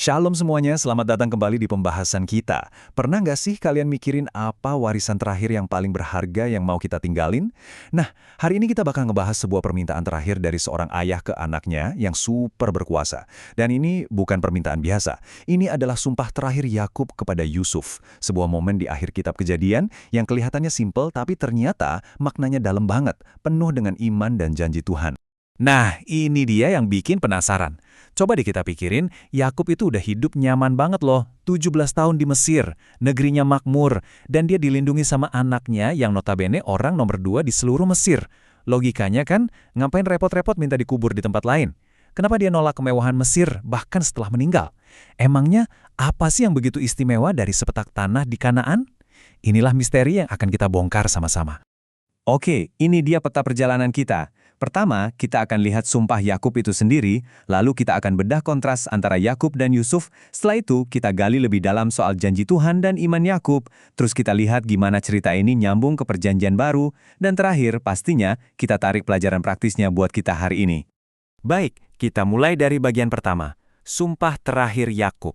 Shalom semuanya, selamat datang kembali di pembahasan kita. Pernah nggak sih kalian mikirin apa warisan terakhir yang paling berharga yang mau kita tinggalin? Nah, hari ini kita bakal ngebahas sebuah permintaan terakhir dari seorang ayah ke anaknya yang super berkuasa. Dan ini bukan permintaan biasa. Ini adalah sumpah terakhir Yakub kepada Yusuf. Sebuah momen di akhir kitab Kejadian yang kelihatannya simpel tapi ternyata maknanya dalam banget, penuh dengan iman dan janji Tuhan. Nah, ini dia yang bikin penasaran. Coba deh kita pikirin, Yakub itu udah hidup nyaman banget loh, 17 tahun di Mesir, negerinya makmur, dan dia dilindungi sama anaknya yang notabene orang nomor 2 di seluruh Mesir. Logikanya kan, ngapain repot-repot minta dikubur di tempat lain? Kenapa dia nolak kemewahan Mesir bahkan setelah meninggal? Emangnya apa sih yang begitu istimewa dari sepetak tanah di Kanaan? Inilah misteri yang akan kita bongkar sama-sama. Oke, ini dia peta perjalanan kita. Pertama, kita akan lihat sumpah Yakub itu sendiri, lalu kita akan bedah kontras antara Yakub dan Yusuf. Setelah itu, kita gali lebih dalam soal janji Tuhan dan iman Yakub. Terus kita lihat gimana cerita ini nyambung ke perjanjian baru. Dan terakhir, pastinya, kita tarik pelajaran praktisnya buat kita hari ini. Baik, kita mulai dari bagian pertama. Sumpah terakhir Yakub.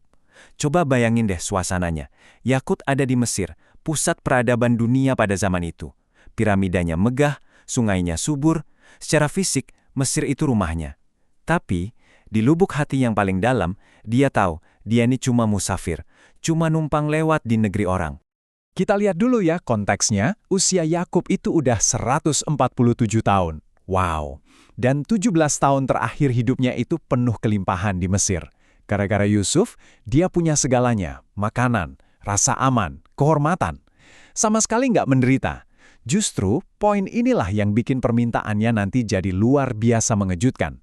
Coba bayangin deh suasananya. Yakub ada di Mesir, pusat peradaban dunia pada zaman itu. Piramidanya megah, sungainya subur. Secara fisik, Mesir itu rumahnya. Tapi, di lubuk hati yang paling dalam, dia tahu dia ini cuma musafir, cuma numpang lewat di negeri orang. Kita lihat dulu ya konteksnya, usia Yakub itu udah 147 tahun. Wow, dan 17 tahun terakhir hidupnya itu penuh kelimpahan di Mesir. Gara-gara Yusuf, dia punya segalanya, makanan, rasa aman, kehormatan. Sama sekali nggak menderita. Justru, poin inilah yang bikin permintaannya nanti jadi luar biasa mengejutkan.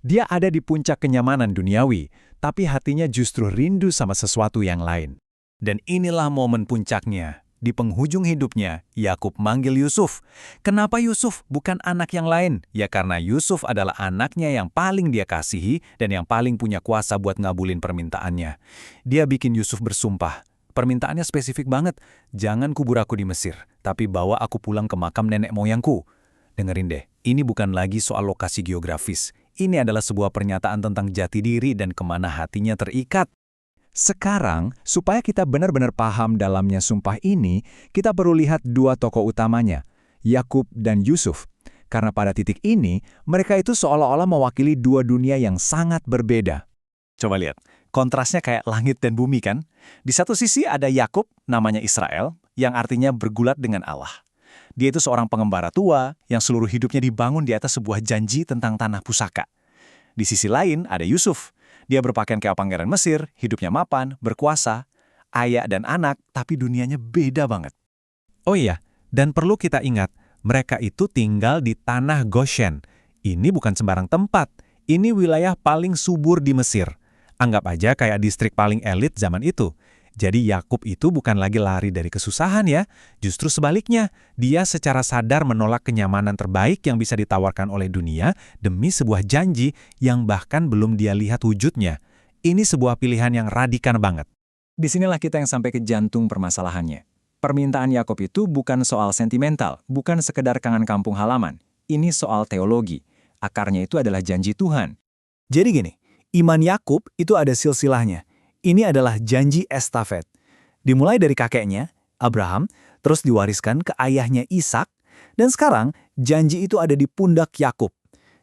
Dia ada di puncak kenyamanan duniawi, tapi hatinya justru rindu sama sesuatu yang lain. Dan inilah momen puncaknya. Di penghujung hidupnya, Yakub manggil Yusuf. Kenapa Yusuf bukan anak yang lain? Ya karena Yusuf adalah anaknya yang paling dia kasihi dan yang paling punya kuasa buat ngabulin permintaannya. Dia bikin Yusuf bersumpah. Permintaannya spesifik banget, jangan kubur aku di Mesir, tapi bawa aku pulang ke makam nenek moyangku. Dengerin deh, ini bukan lagi soal lokasi geografis. Ini adalah sebuah pernyataan tentang jati diri dan kemana hatinya terikat. Sekarang, supaya kita benar-benar paham dalamnya sumpah ini, kita perlu lihat dua tokoh utamanya, Yakub dan Yusuf. Karena pada titik ini, mereka itu seolah-olah mewakili dua dunia yang sangat berbeda. Coba lihat. Kontrasnya kayak langit dan bumi kan? Di satu sisi ada Yakub, namanya Israel, yang artinya bergulat dengan Allah. Dia itu seorang pengembara tua yang seluruh hidupnya dibangun di atas sebuah janji tentang tanah pusaka. Di sisi lain ada Yusuf. Dia berpakaian kayak pangeran Mesir, hidupnya mapan, berkuasa, ayah dan anak, tapi dunianya beda banget. Oh iya, dan perlu kita ingat, mereka itu tinggal di tanah Goshen. Ini bukan sembarang tempat, ini wilayah paling subur di Mesir. Anggap aja kayak distrik paling elit zaman itu. Jadi Yakub itu bukan lagi lari dari kesusahan ya. Justru sebaliknya, dia secara sadar menolak kenyamanan terbaik yang bisa ditawarkan oleh dunia demi sebuah janji yang bahkan belum dia lihat wujudnya. Ini sebuah pilihan yang radikal banget. Disinilah kita yang sampai ke jantung permasalahannya. Permintaan Yakub itu bukan soal sentimental, bukan sekedar kangen kampung halaman. Ini soal teologi. Akarnya itu adalah janji Tuhan. Jadi gini, iman Yakub itu ada silsilahnya. Ini adalah janji estafet. Dimulai dari kakeknya, Abraham, terus diwariskan ke ayahnya Ishak, dan sekarang janji itu ada di pundak Yakub.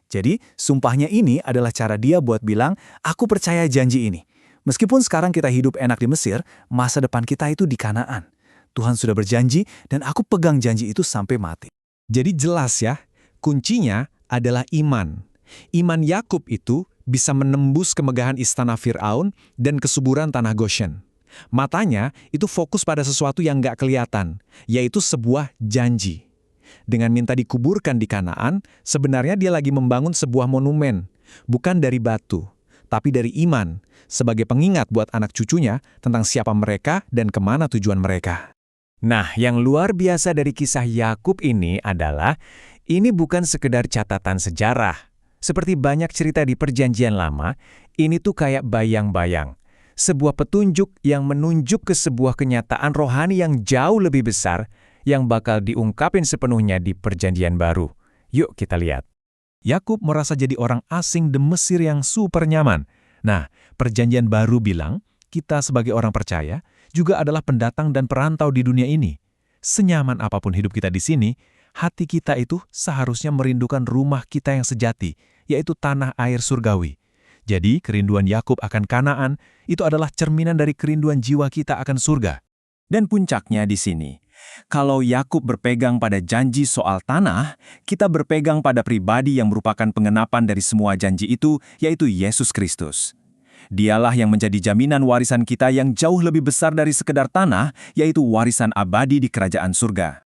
Jadi, sumpahnya ini adalah cara dia buat bilang, aku percaya janji ini. Meskipun sekarang kita hidup enak di Mesir, masa depan kita itu di Kanaan. Tuhan sudah berjanji, dan aku pegang janji itu sampai mati. Jadi jelas ya, kuncinya adalah iman. Iman Yakub itu bisa menembus kemegahan istana Fir'aun dan kesuburan tanah Goshen. Matanya itu fokus pada sesuatu yang nggak kelihatan, yaitu sebuah janji. Dengan minta dikuburkan di Kanaan, sebenarnya dia lagi membangun sebuah monumen, bukan dari batu, tapi dari iman, sebagai pengingat buat anak cucunya tentang siapa mereka dan kemana tujuan mereka. Nah, yang luar biasa dari kisah Yakub ini adalah, ini bukan sekedar catatan sejarah. Seperti banyak cerita di Perjanjian Lama, ini tuh kayak bayang-bayang. Sebuah petunjuk yang menunjuk ke sebuah kenyataan rohani yang jauh lebih besar yang bakal diungkapin sepenuhnya di Perjanjian Baru. Yuk kita lihat. Yakub merasa jadi orang asing di Mesir yang super nyaman. Nah, Perjanjian Baru bilang, kita sebagai orang percaya juga adalah pendatang dan perantau di dunia ini. Senyaman apapun hidup kita di sini, hati kita itu seharusnya merindukan rumah kita yang sejati, yaitu tanah air surgawi. Jadi, kerinduan Yakub akan Kanaan itu adalah cerminan dari kerinduan jiwa kita akan surga. Dan puncaknya di sini, kalau Yakub berpegang pada janji soal tanah, kita berpegang pada pribadi yang merupakan pengenapan dari semua janji itu, yaitu Yesus Kristus. Dialah yang menjadi jaminan warisan kita yang jauh lebih besar dari sekedar tanah, yaitu warisan abadi di kerajaan surga.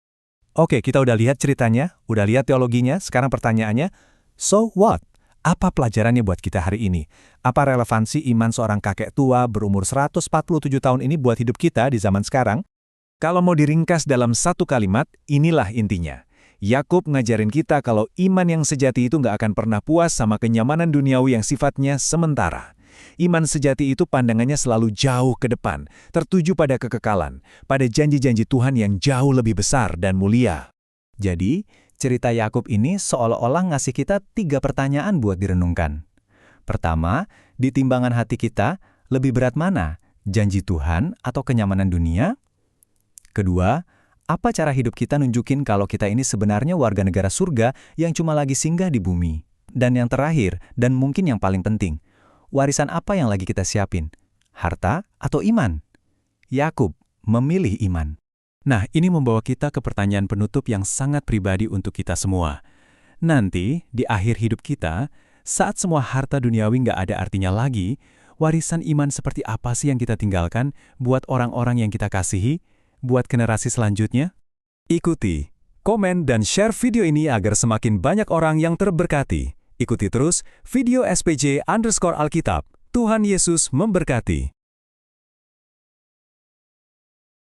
Oke, kita udah lihat ceritanya, udah lihat teologinya, sekarang pertanyaannya, so what? Apa pelajarannya buat kita hari ini? Apa relevansi iman seorang kakek tua berumur 147 tahun ini buat hidup kita di zaman sekarang? Kalau mau diringkas dalam satu kalimat, inilah intinya. Yakub ngajarin kita kalau iman yang sejati itu nggak akan pernah puas sama kenyamanan duniawi yang sifatnya sementara. Iman sejati itu pandangannya selalu jauh ke depan, tertuju pada kekekalan, pada janji-janji Tuhan yang jauh lebih besar dan mulia. Jadi, cerita Yakub ini seolah-olah ngasih kita 3 pertanyaan buat direnungkan. Pertama, di timbangan hati kita, lebih berat mana? Janji Tuhan atau kenyamanan dunia? Kedua, apa cara hidup kita nunjukin kalau kita ini sebenarnya warga negara surga yang cuma lagi singgah di bumi? Dan yang terakhir, dan mungkin yang paling penting, warisan apa yang lagi kita siapin? Harta atau iman? Yakub memilih iman. Nah, ini membawa kita ke pertanyaan penutup yang sangat pribadi untuk kita semua. Nanti, di akhir hidup kita, saat semua harta duniawi nggak ada artinya lagi, warisan iman seperti apa sih yang kita tinggalkan buat orang-orang yang kita kasihi, buat generasi selanjutnya? Ikuti, komen, dan share video ini agar semakin banyak orang yang terberkati. Ikuti terus video SPJ_Alkitab. Tuhan Yesus memberkati.